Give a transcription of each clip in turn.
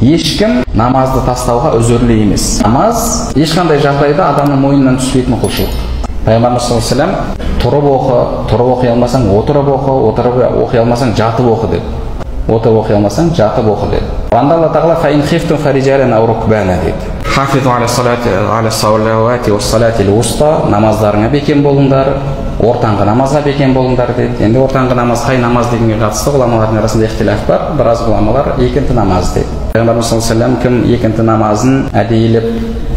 Ешкім намазды тастауға өзірлі емес. Намаз ешқандай жағдайда адамның мойнынан түспейтін құлшылық. Пайғамбарымыз саллаллаху алейхи ва саллям тұрып оқи алмасаң отырып оқы, отырып оқи алмасаң жатып оқы деді. Отырып оқи алмасаң жатып оқы деді. Анда Алла тағала фаин хифтум фарижалан ау рукбана деді. Хафизу аля салавати уас салати уста, намаздарыңа бекем болыңдар, ортаңғы намазға бекем болыңдар деді. Енді ортаңғы намаз қай намаз дегенге қатысты ғұламалардың арасында ихтилаф бар. Біраз ғұламалар екінті намаз деді. Пайғамбарымыз саллаллаху алейхи ва саллям кім екінті намазын әдейілеп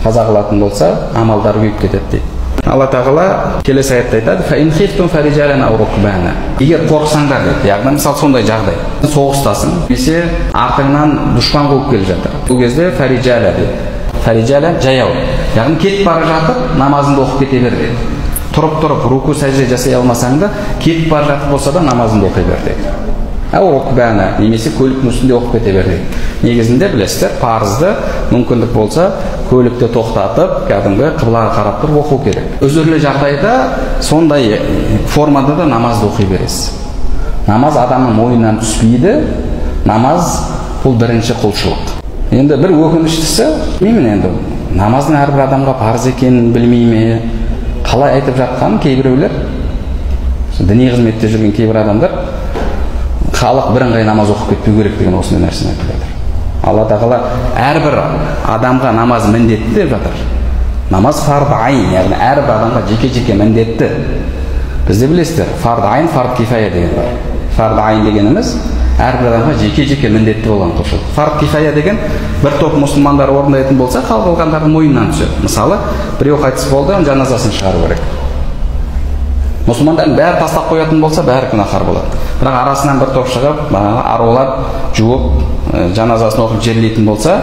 қаза қылатын болса, амалдары күйіп кетеді дейді. Алла тағала келесі аятта айтады: "Фаин хифтум фарижалан ау рукбана". Егер қорықсаңдар дейді. Яғни мысалы сондай жағдай. Соғыстасың, немесе артыңнан дұшпан қуып келіп жатыр. Бұл кезде фарижала дейді. Фарижала жаяу. Яғни кетіп бара жатып, намазыңды оқып кете бер дейді. Тұрып руку сәжде жасай алмасаң да, кетіп бара жатып болса да намазыңды оқи бер дейді. Ау рукбана, немесе көліктің үстінде оқып кете бер дейді. Негізінде білесіздер, парызды мүмкіндік болса, көлікті тоқтатып, кәдімгі қыблаға қарап тұрып оқу керек. Өзірлі жағдайда сондай формада да намазды оқи бересіз. Намаз адамның мойнынан түспейді. Намаз бұл бірінші құлшылық. Енді бір өкініштісі, білмеймін енді, намаздың әрбір адамға парыз екенін білмейме, қалай айтып жатқанын кейбіреулер, діни қызметте жүрген кейбір адамдар, халық бірыңғай намаз оқып кетпеу керек деген осындай нәрсені айтып жатыр. Алла тағала әрбір адамға намаз міндетті деп жатыр. Намаз фард айн, яғни әрбір адамға жеке-жеке міндетті. Бізде білесіздер, фард айн, фард кифая деген бар. Фард айн дегеніміз әрбір адамға жеке-жеке міндетті болған құлшылық. Фард кифая деген бір топ мұсылмандар орындайтын болса, қалғандардың мойнынан түседі. Мысалы, біреу қайтыс болды, жаназасын шығару керек. Мұсылмандардың бәрі тастап қоятын болса, бәрі күнәһар болады. Бірақ арасынан бір топ шығып, арулап, жуып, жаназасын оқып жерлейтін болса,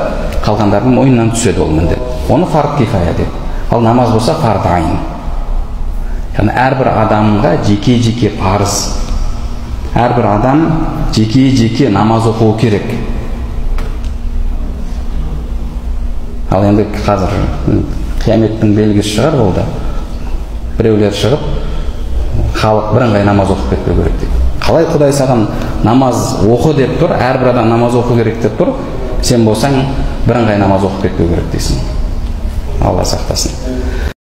қалғандардың мойнынан түседі ол міндет. Оны фард кифая дейді. Ал намаз болса фард айн. Яғни әрбір адамға жеке-жеке парыз. Әрбір адам жеке-жеке намаз оқу керек. Ал енді қазір қияметтің белгісі шығар болды. Біреулер шығып, халық бірыңғай намаз оқып кетпеу керек дейді. Қалай Құдай саған намаз оқы деп тұр, әрбір адам намаз оқу керек деп тұр, сен болсаң бірыңғай намаз оқып кетпеу керек дейсің. Алла сақтасын.